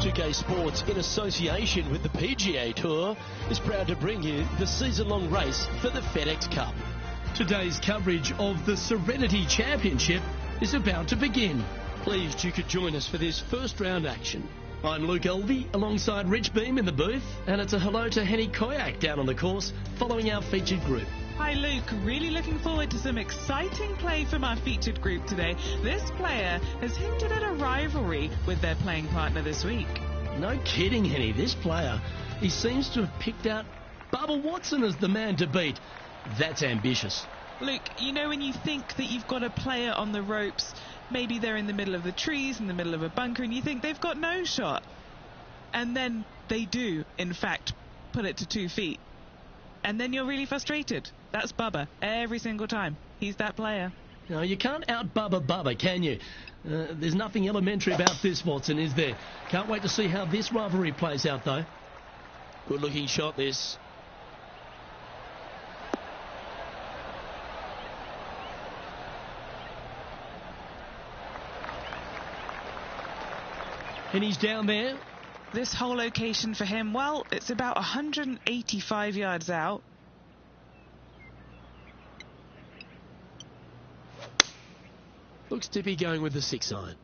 2K Sports, in association with the PGA Tour, is proud to bring you the season-long race for the FedEx Cup. Today's coverage of the Serenity Championship is about to begin. Pleased you could join us for this first round action. I'm Luke Elvey, alongside Rich Beam in the booth, and it's a hello to Henny Koyak down on the course, following our featured group. Hi Luke, really looking forward to some exciting play from our featured group today. This player has hinted at a rivalry with their playing partner this week. No kidding, Henny, this player, he seems to have picked out Bubba Watson as the man to beat. That's ambitious. Luke, you know when you think that you've got a player on the ropes, maybe they're in the middle of the trees, in the middle of a bunker, and you think they've got no shot. And then they do, in fact, put it to 2 feet. And then you're really frustrated. That's Bubba, every single time. He's that player. No, you can't out-Bubba Bubba, can you? There's nothing elementary about this, Watson, is there? Can't wait to see how this rivalry plays out, though. Good-looking shot, this. And he's down there. This whole location for him, well, it's about 185 yards out. Looks to be going with the 6-iron.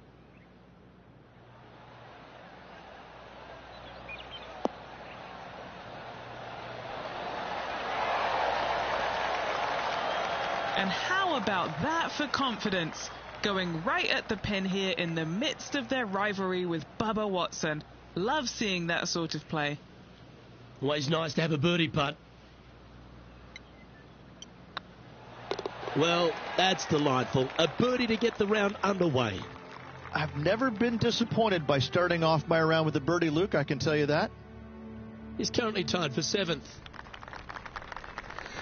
And how about that for confidence? Going right at the pin here in the midst of their rivalry with Bubba Watson. Love seeing that sort of play. Always nice to have a birdie putt. Well, that's delightful. A birdie to get the round underway. I've never been disappointed by starting off my round with a birdie, Luke, I can tell you that. He's currently tied for 7th.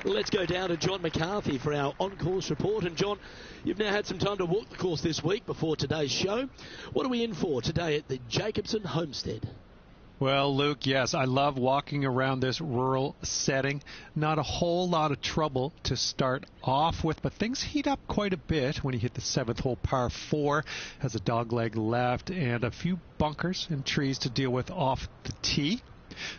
Let's go down to John McCarthy for our on-course report. And John, you've now had some time to walk the course this week before today's show. What are we in for today at the Jacobson Homestead? Well, Luke, yes, I love walking around this rural setting. Not a whole lot of trouble to start off with, but things heat up quite a bit when you hit the 7th hole, par 4. Has a dogleg left and a few bunkers and trees to deal with off the tee.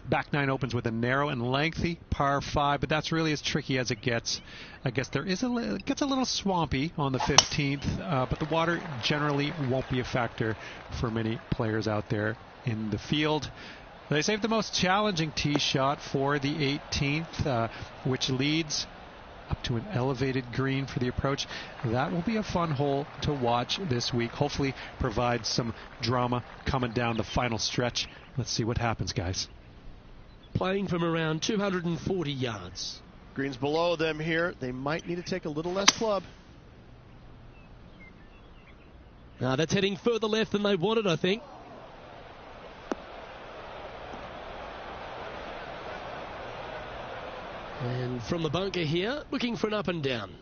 Back 9 opens with a narrow and lengthy par 5, but that's really as tricky as it gets. I guess it gets a little swampy on the 15th, but the water generally won't be a factor for many players out there in the field. They saved the most challenging tee shot for the 18th, which leads up to an elevated green for the approach. That will be a fun hole to watch this week. Hopefully provide some drama coming down the final stretch. Let's see what happens, guys. Playing from around 240 yards. Green's below them here. They might need to take a little less club. Now that's heading further left than they wanted, I think. And from the bunker here, looking for an up and down.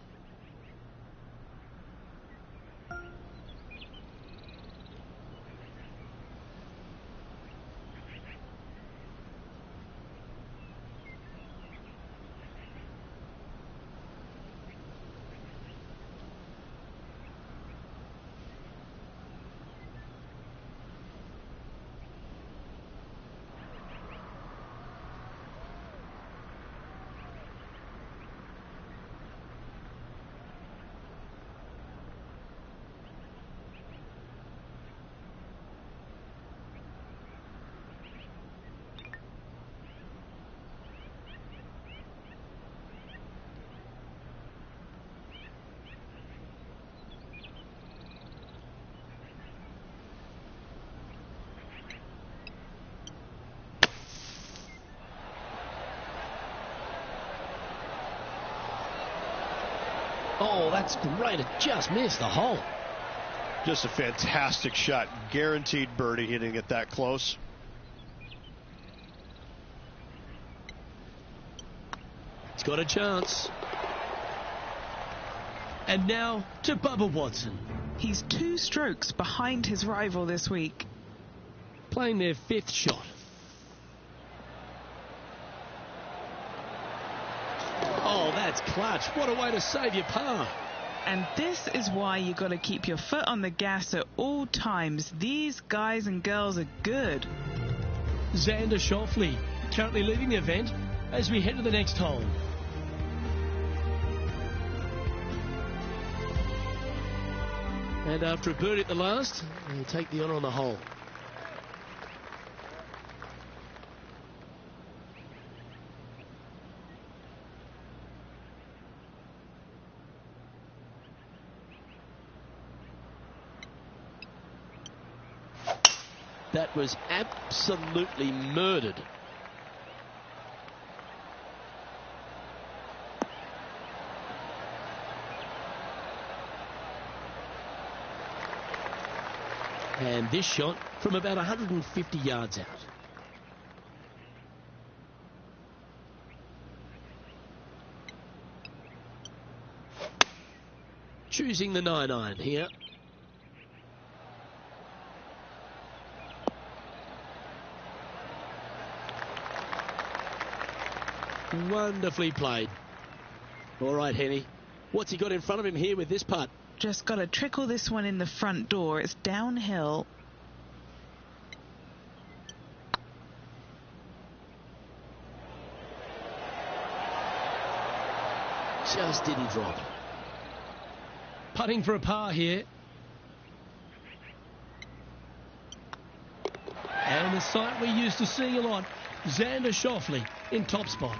Oh, that's great. It just missed the hole. Just a fantastic shot. Guaranteed birdie hitting it that close. It's got a chance. And now to Bubba Watson. He's 2 strokes behind his rival this week. Playing their 5th shot. Oh, that's clutch. What a way to save your par. And this is why you got to keep your foot on the gas at all times. These guys and girls are good. Xander Schauffele currently leading the event as we head to the next hole. And after a birdie at the last, he'll take the honour on the hole. That was absolutely murdered. And this shot from about 150 yards out. Choosing the 9-iron here. Wonderfully played. All right, Henny. What's he got in front of him here with this putt? Just got to trickle this one in the front door. It's downhill. Just didn't drop. Putting for a par here. And the sight we're used to seeing a lot. Xander Schauffele in top spot.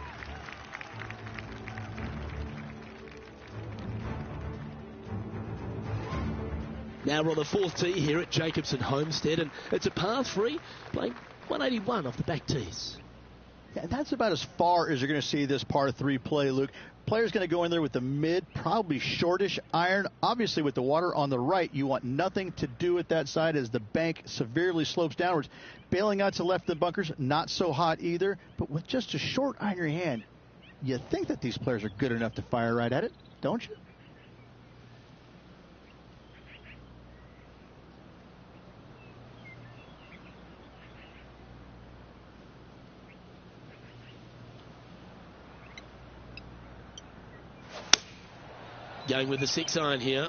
Now we're on the fourth tee here at Jacobson Homestead, and it's a par 3, playing 181 off the back tees. Yeah, that's about as far as you're going to see this par 3 play, Luke. Player's going to go in there with the mid, probably shortish iron. Obviously, with the water on the right, you want nothing to do with that side as the bank severely slopes downwards. Bailing out to left of the bunkers, not so hot either. But with just a short iron in your hand, you think that these players are good enough to fire right at it, don't you? Going with the 6-iron here.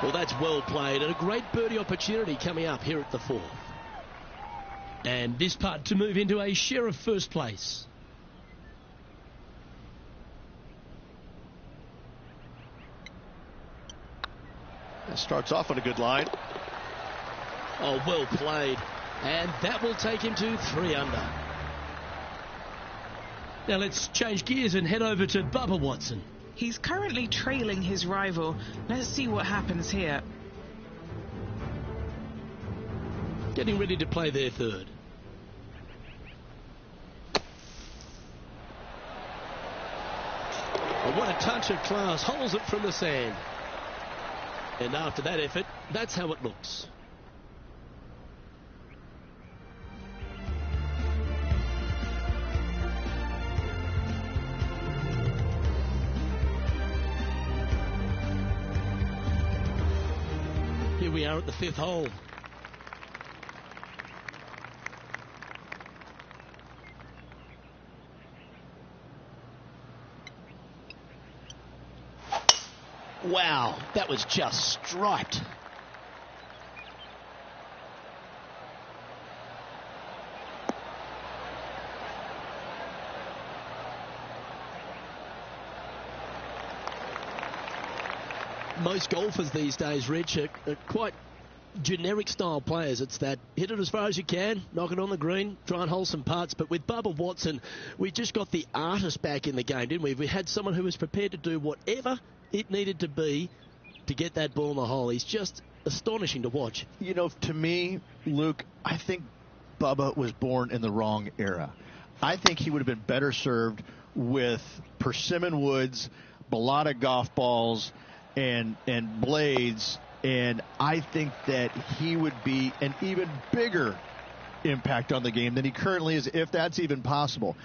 Well, that's well played, and a great birdie opportunity coming up here at the 4th. And this putt to move into a share of first place. That starts off on a good line. Oh, well played. And that will take him to 3 under. Now let's change gears and head over to Bubba Watson. He's currently trailing his rival. Let's see what happens here. Getting ready to play their 3rd. Oh, what a touch of class. Holds it from the sand. And after that effort, that's how it looks. Here we are at the 5th hole. Wow, that was just striped. Most golfers these days, Rich, are quite generic style players. It's that hit it as far as you can, knock it on the green, try and hold some putts. But with Bubba Watson, we just got the artist back in the game, didn't we? We had someone who was prepared to do whatever it needed to be to get that ball in the hole. He's just astonishing to watch. You know, to me, Luke, I think Bubba was born in the wrong era. I think he would have been better served with persimmon woods, balata golf balls, and blades, and I think that he would be an even bigger impact on the game than he currently is, if that's even possible.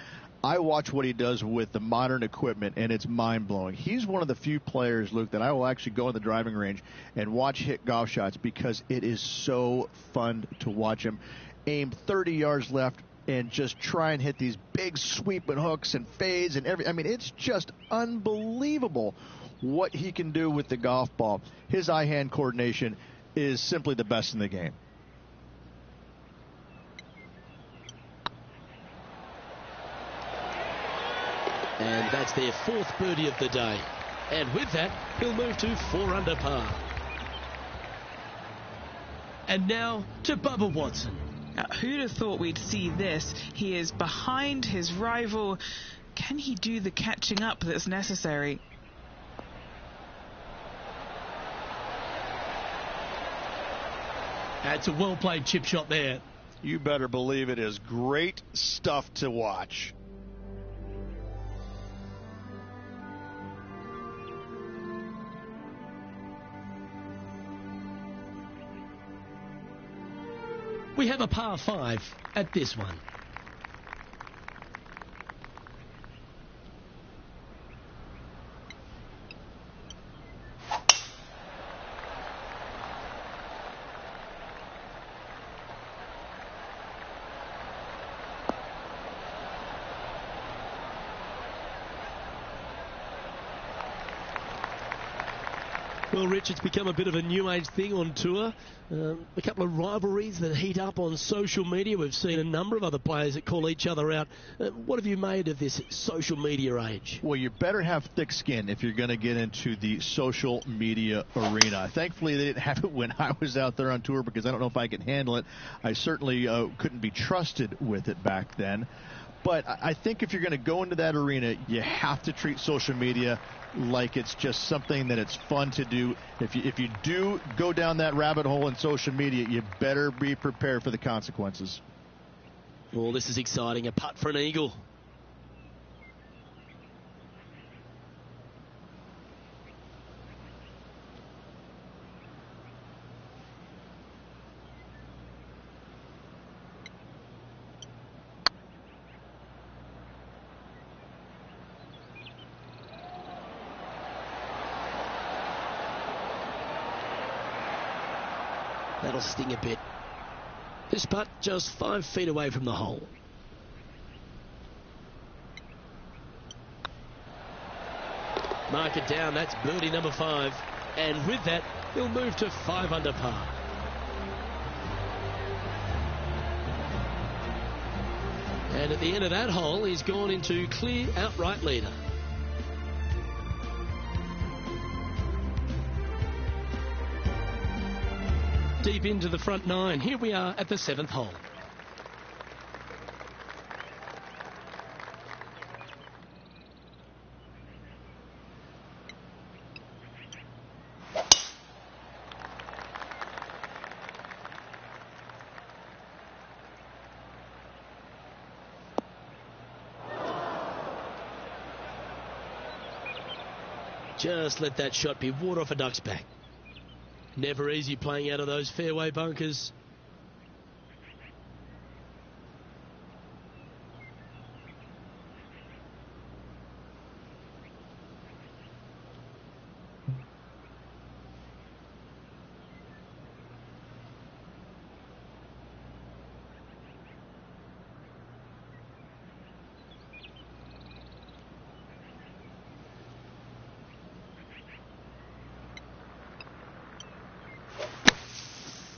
I watch what he does with the modern equipment, and it's mind-blowing. He's one of the few players, Luke, that I will actually go in the driving range and watch hit golf shots because it is so fun to watch him aim 30 yards left and just try and hit these big sweeping hooks and fades and everything. I mean, it's just unbelievable what he can do with the golf ball. His eye-hand coordination is simply the best in the game. And that's their fourth birdie of the day. And with that, he'll move to 4 under par. And now to Bubba Watson. Now, who'd have thought we'd see this? He is behind his rival. Can he do the catching up that's necessary? That's a well-played chip shot there. You better believe it is great stuff to watch. We have a par 5 at this one. Well, Rich, it's become a bit of a new age thing on tour. A couple of rivalries that heat up on social media. We've seen a number of other players that call each other out. What have you made of this social media age? Well, you better have thick skin if you're going to get into the social media arena. Thankfully, they didn't have it when I was out there on tour because I don't know if I can handle it. I certainly couldn't be trusted with it back then. But I think if you're going to go into that arena, you have to treat social media like it's just something that it's fun to do. If you do go down that rabbit hole in social media, you better be prepared for the consequences. Well, this is exciting. A putt for an eagle. That'll sting a bit. This putt just 5 feet away from the hole. Mark it down. That's birdie number 5. And with that, he'll move to 5 under par. And at the end of that hole, he's gone into clear outright leader. Deep into the front 9. Here we are at the 7th hole. Just let that shot be water off a duck's back. Never easy playing out of those fairway bunkers.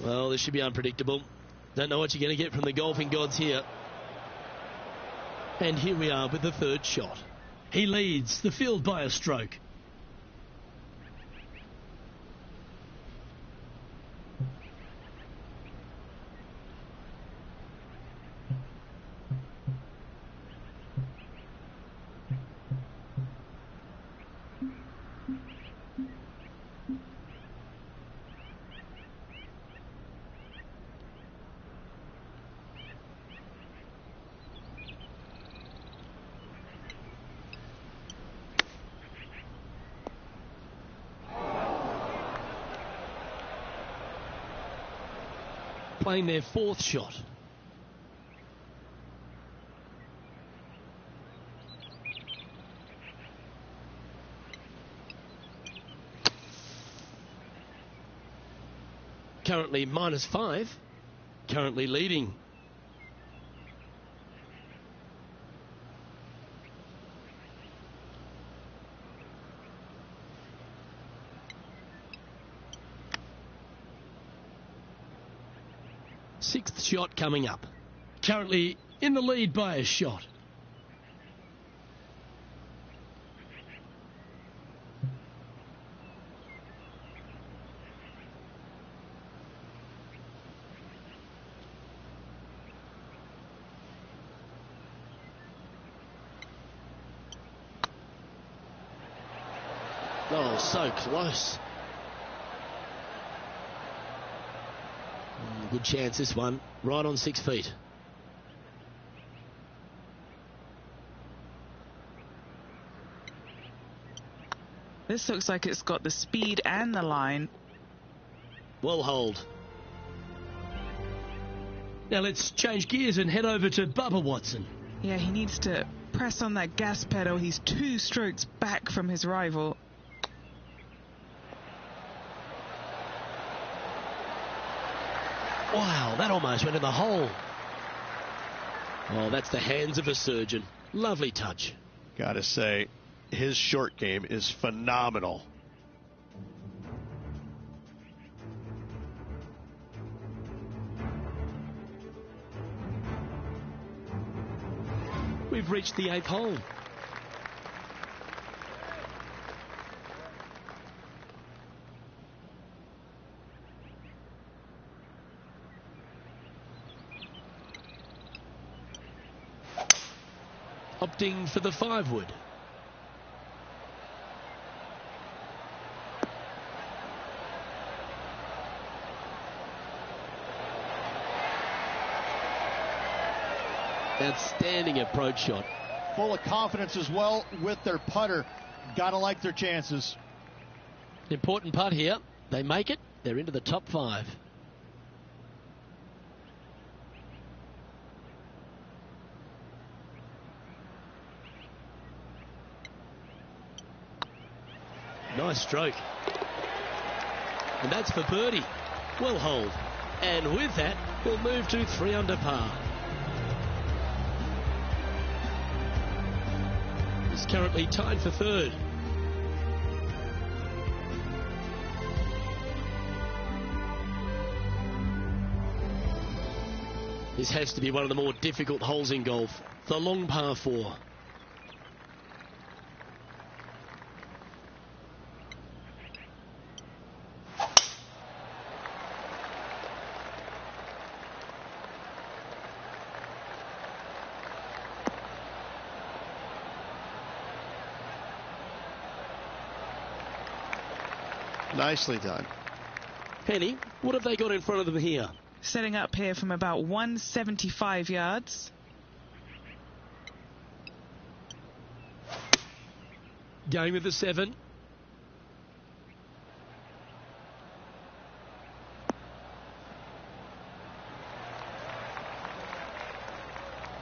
Well, this should be unpredictable. Don't know what you're going to get from the golfing gods here. And here we are with the 3rd shot. He leads the field by a stroke. Playing their 4th shot. currently -5, currently leading. Sixth shot coming up. Currently in the lead by a shot. Oh, so close. Good chance this one, right on 6 feet. This looks like it's got the speed and the line. Well hold. Now let's change gears and head over to Bubba Watson. Yeah, he needs to press on that gas pedal. He's 2 strokes back from his rival. Wow, that almost went in the hole. Oh, that's the hands of a surgeon. Lovely touch. Gotta say, his short game is phenomenal. We've reached the 8th hole. Opting for the 5-wood. Outstanding approach shot. Full of confidence as well with their putter. Gotta like their chances. Important putt here. They make it. They're into the top 5. Nice stroke. And that's for birdie. Well hold. And with that, we'll move to 3 under par. He's currently tied for 3rd. This has to be one of the more difficult holes in golf. The long par 4. Nicely done. Penny, what have they got in front of them here? Setting up here from about 175 yards. Going with the 7.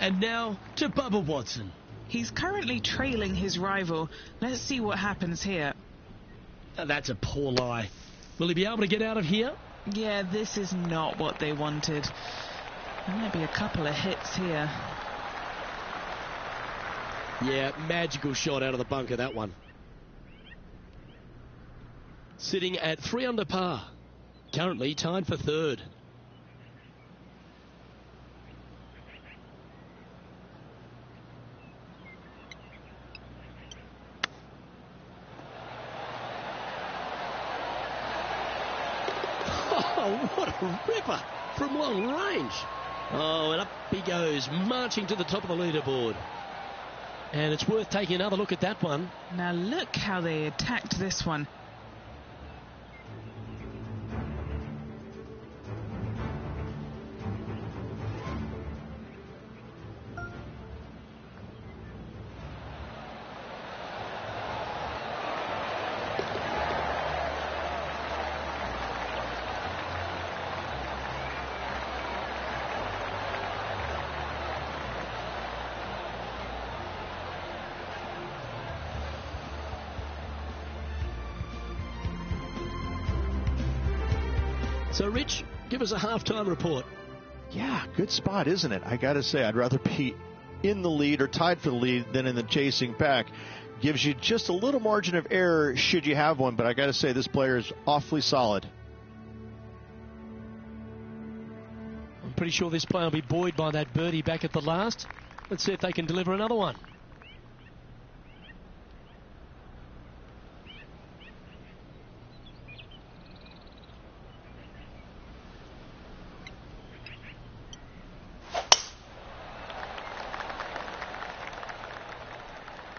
And now to Bubba Watson. He's currently trailing his rival. Let's see what happens here. That's a poor lie. Will he be able to get out of here? Yeah, this is not what they wanted. There might be a couple of hits here. Yeah, magical shot out of the bunker, that one. Sitting at 3 under par. Currently tied for 3rd. Oh, what a ripper from long range. Oh, and up he goes, marching to the top of the leaderboard. And it's worth taking another look at that one. Now look how they attacked this one. So, Rich, give us a half-time report. Yeah, good spot, isn't it? I got to say, I'd rather be in the lead or tied for the lead than in the chasing pack. Gives you just a little margin of error should you have one, but I got to say, this player is awfully solid. I'm pretty sure this player will be buoyed by that birdie back at the last. Let's see if they can deliver another one.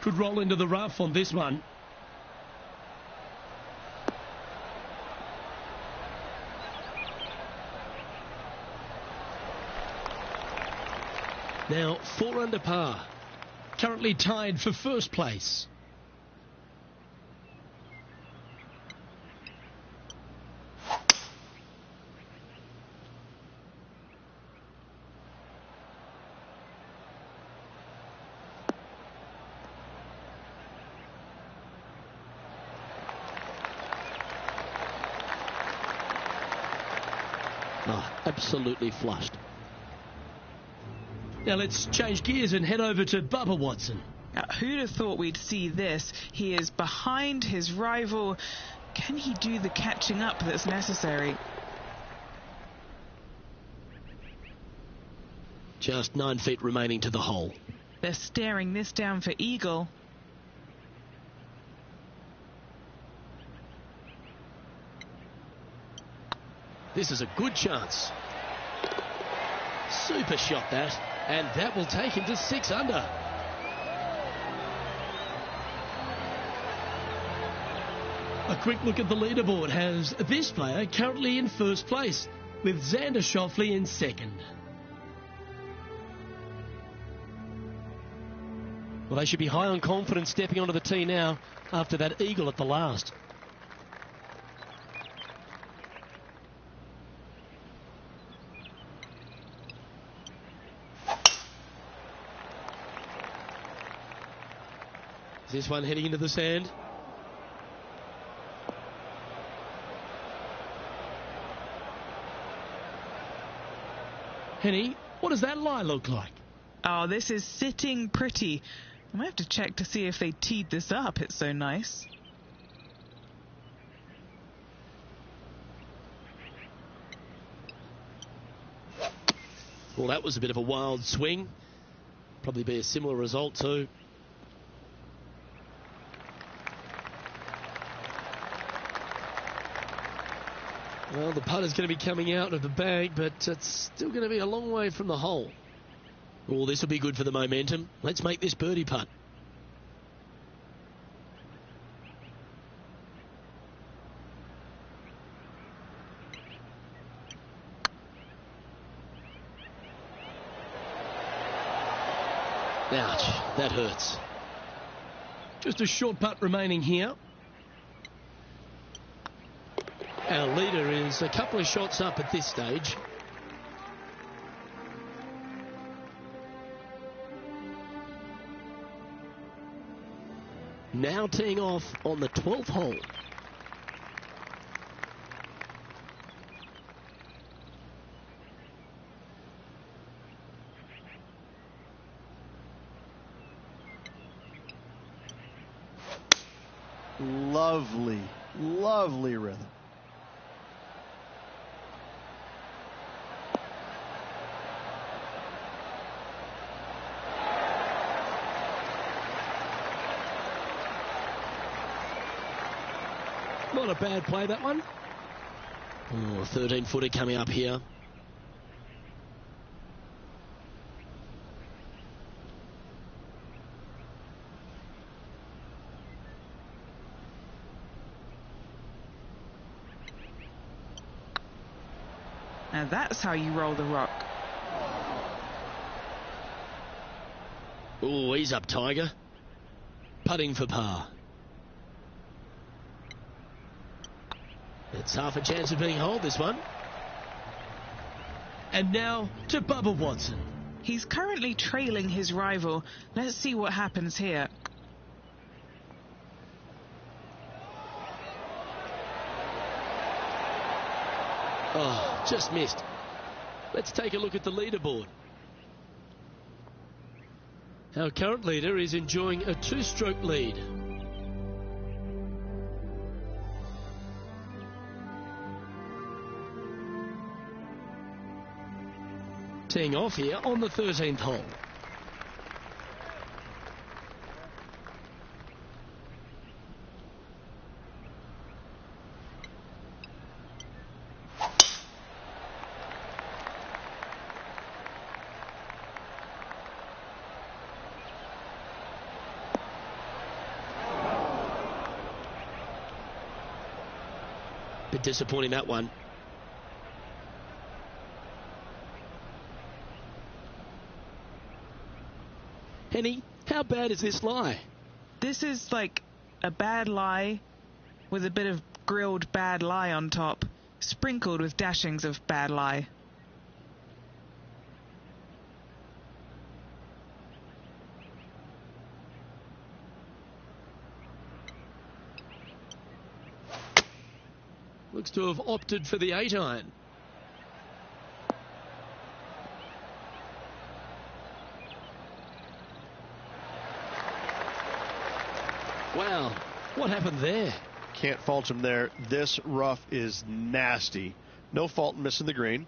Could roll into the rough on this one. Now 4 under par. Currently tied for first place. Oh, absolutely flushed. Now let's change gears and head over to Bubba Watson. Now, who'd have thought we'd see this? He is behind his rival. Can he do the catching up that's necessary? Just 9 feet remaining to the hole. They're staring this down for eagle. This is a good chance. Super shot that, and that will take him to 6 under. A quick look at the leaderboard has this player currently in first place, with Xander Schauffele in second. Well, they should be high on confidence stepping onto the tee now after that eagle at the last. Is this one heading into the sand? Henny, what does that lie look like? Oh, this is sitting pretty. I might have to check to see if they teed this up. It's so nice. Well, that was a bit of a wild swing. Probably be a similar result too. Well, the putter's going to be coming out of the bag, but it's still going to be a long way from the hole. Oh, this will be good for the momentum. Let's make this birdie putt. Ouch, that hurts. Just a short putt remaining here. Our leader is a couple of shots up at this stage. Now teeing off on the 12th hole. Lovely, lovely rhythm. Not a bad play, that one. Oh, 13-footer coming up here. Now that's how you roll the rock. Oh, he's up, Tiger. Putting for par. It's half a chance of being holed, this one. And now to Bubba Watson. He's currently trailing his rival. Let's see what happens here. Oh, just missed. Let's take a look at the leaderboard. Our current leader is enjoying a 2-stroke lead. Teeing off here on the 13th hole. Bit disappointing, that one. Henny, how bad is this lie? This is like a bad lie with a bit of grilled bad lie on top, sprinkled with dashings of bad lie. Looks to have opted for the 8-iron. Wow, what happened there? Can't fault him there. This rough is nasty. No fault in missing the green.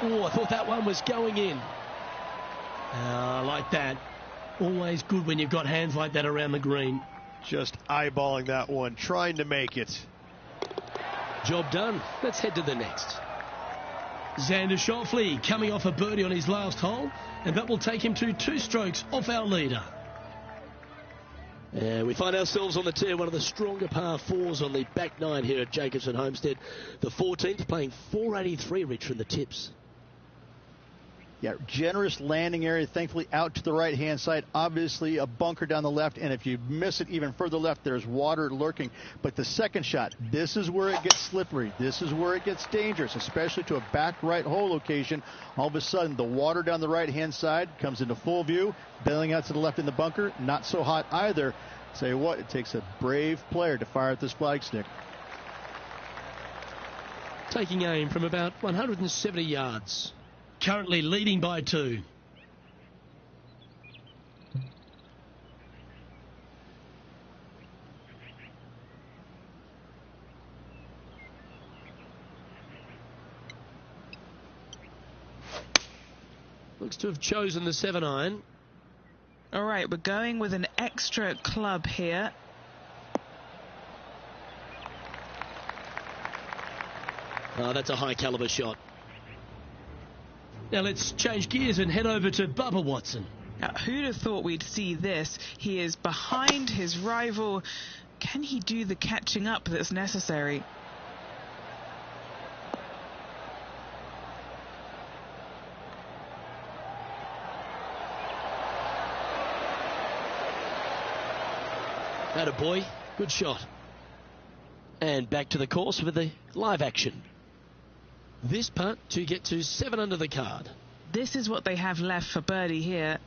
Oh, I thought that one was going in. Like that. Always good when you've got hands like that around the green. Just eyeballing that one, trying to make it. Job done. Let's head to the next. Xander Schauffele coming off a birdie on his last hole, and that will take him to 2 strokes off our leader. We find ourselves on the tee, one of the stronger par 4s on the back 9 here at Jacobson Homestead. The 14th playing 483, Rich, from the tips. Yeah, generous landing area, thankfully out to the right-hand side. Obviously, a bunker down the left, and if you miss it even further left, there's water lurking. But the second shot, this is where it gets slippery. This is where it gets dangerous, especially to a back right hole location. All of a sudden, the water down the right-hand side comes into full view, bailing out to the left in the bunker. Not so hot either. Tell you what, it takes a brave player to fire at this flag stick. Taking aim from about 170 yards. Currently leading by 2. Looks to have chosen the 7-iron. All right, we're going with an extra club here. Oh, that's a high caliber shot. Now let's change gears and head over to Bubba Watson. Now, who'd have thought we'd see this? He is behind his rival. Can he do the catching up that's necessary? Attaboy, good shot. And back to the course with the live action. This putt to get to 7 under the card. This is what they have left for birdie here.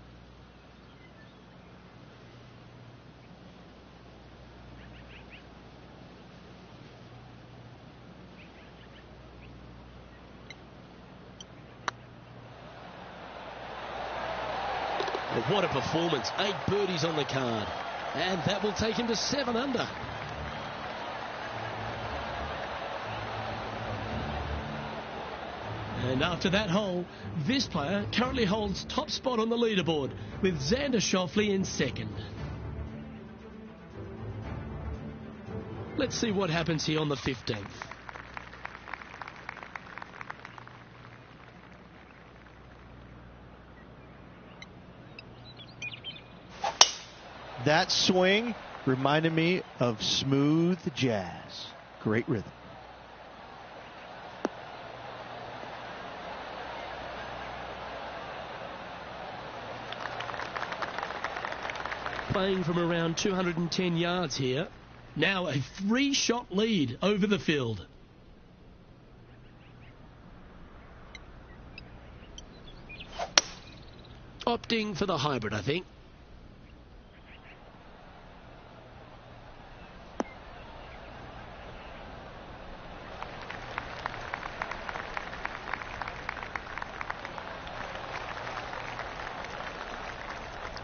Oh, what a performance. 8 birdies on the card. And that will take him to 7 under. And after that hole, this player currently holds top spot on the leaderboard with Xander Schauffele in 2nd. Let's see what happens here on the 15th. That swing reminded me of smooth jazz. Great rhythm. Playing from around 210 yards here. Now a 3-shot lead over the field. Opting for the hybrid, I think.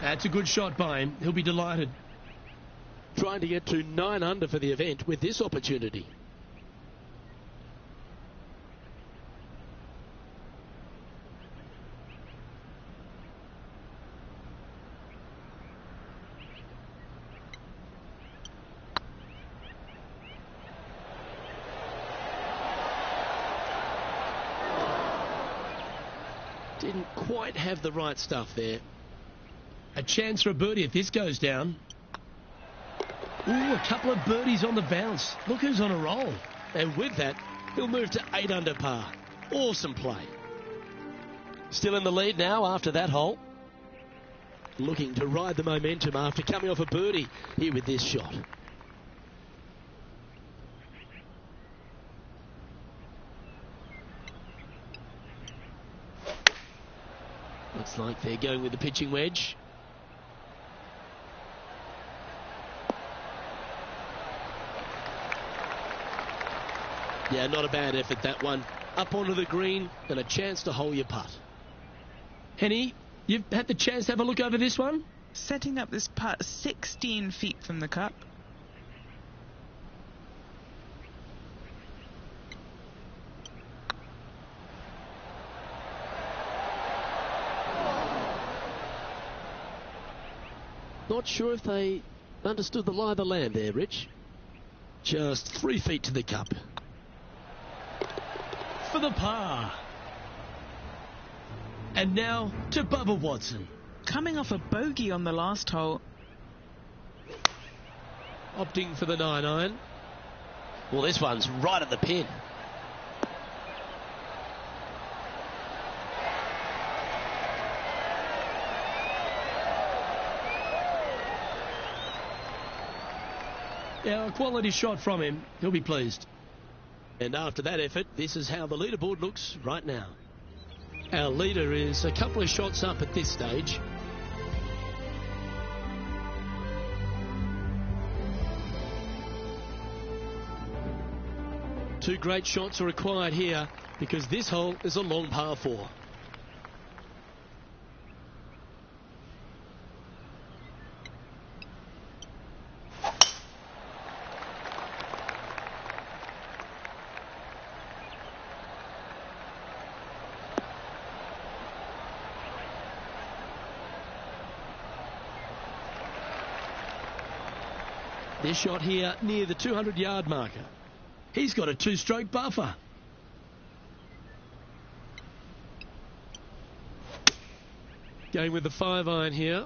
That's a good shot by him. He'll be delighted. Trying to get to 9 under for the event with this opportunity. Didn't quite have the right stuff there. A chance for a birdie if this goes down. Ooh, a couple of birdies on the bounce. Look who's on a roll. And with that, he'll move to 8 under par. Awesome play. Still in the lead now after that hole. Looking to ride the momentum after coming off a birdie here with this shot. Looks like they're going with the pitching wedge. Yeah, not a bad effort, that one. Up onto the green and a chance to hole your putt. Henny, you've had the chance to have a look over this one? Setting up this putt 16 feet from the cup. Not sure if they understood the lie of the land there, Rich. Just 3 feet to the cup. For the par. And now to Bubba Watson. Coming off a bogey on the last hole. Opting for the 9-iron. Well, this one's right at the pin. Yeah, a quality shot from him. He'll be pleased. And after that effort, this is how the leaderboard looks right now. Our leader is a couple of shots up at this stage. Two great shots are required here because this hole is a long par 4. This shot here near the 200-yard marker. He's got a 2-stroke buffer. Going with the 5-iron here.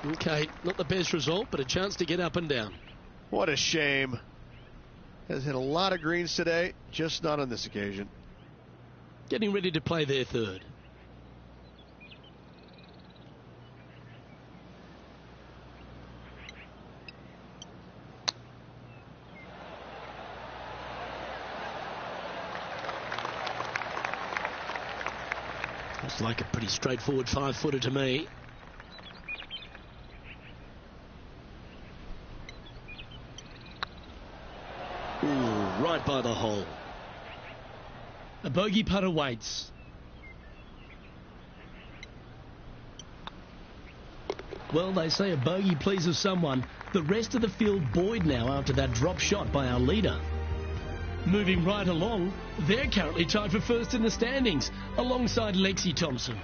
Okay, not the best result, but a chance to get up and down. What a shame. Has hit a lot of greens today, just not on this occasion. Getting ready to play their third. Looks like a pretty straightforward 5-footer to me. Ooh, right by the hole. A bogey putt awaits. Well, they say a bogey pleases someone. The rest of the field buoyed now after that drop shot by our leader. Moving right along, they're currently tied for first in the standings, alongside Lexi Thompson.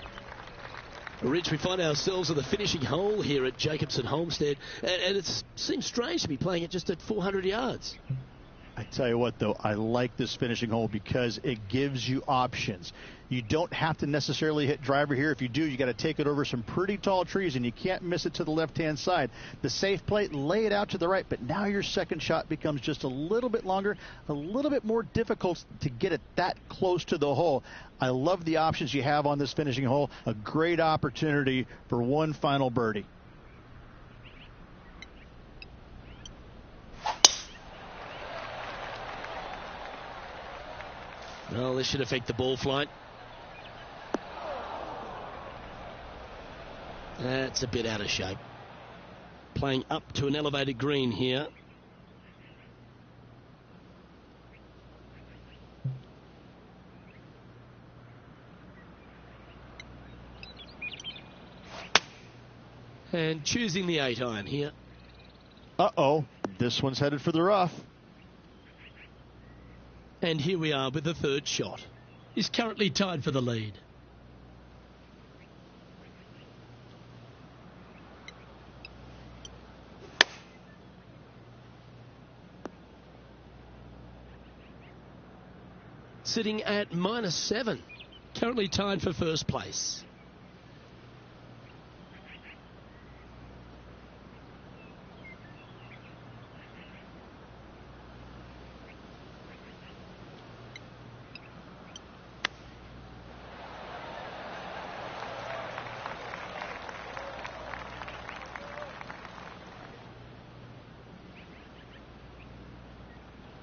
Rich, we find ourselves at the finishing hole here at Jacobson Homestead, and it seems strange to be playing it just at 400 yards. I tell you what, though, I like this finishing hole because it gives you options. You don't have to necessarily hit driver here. If you do, you got to take it over some pretty tall trees, and you can't miss it to the left-hand side. The safe plate, lay it out to the right, but now your second shot becomes just a little bit longer, a little bit more difficult to get it that close to the hole. I love the options you have on this finishing hole. A great opportunity for one final birdie. Well, this should affect the ball flight. That's a bit out of shape. Playing up to an elevated green here. And choosing the 8-iron here. Uh-oh, this one's headed for the rough. And here we are with the third shot. He's currently tied for the lead. Sitting at -7. Currently tied for first place.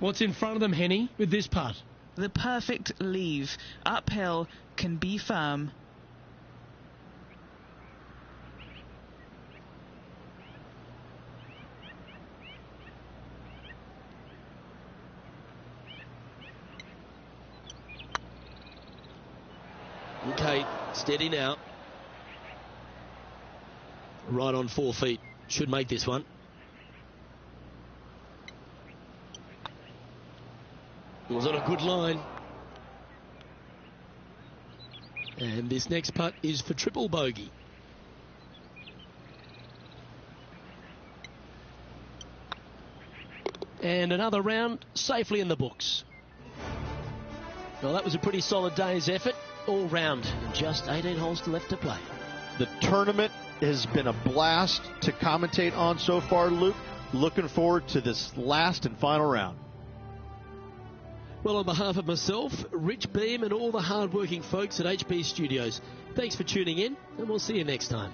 What's in front of them, Henny, with this putt? The perfect leave. Uphill, can be firm. Okay, steady now. Right on 4 feet. Should make this one. It was on a good line. And this next putt is for triple bogey. And another round safely in the books. Well, that was a pretty solid day's effort all round. Just 18 holes left to play. The tournament has been a blast to commentate on so far, Luke. Looking forward to this last and final round. Well, on behalf of myself, Rich Beam, and all the hard-working folks at HB Studios, thanks for tuning in, and we'll see you next time.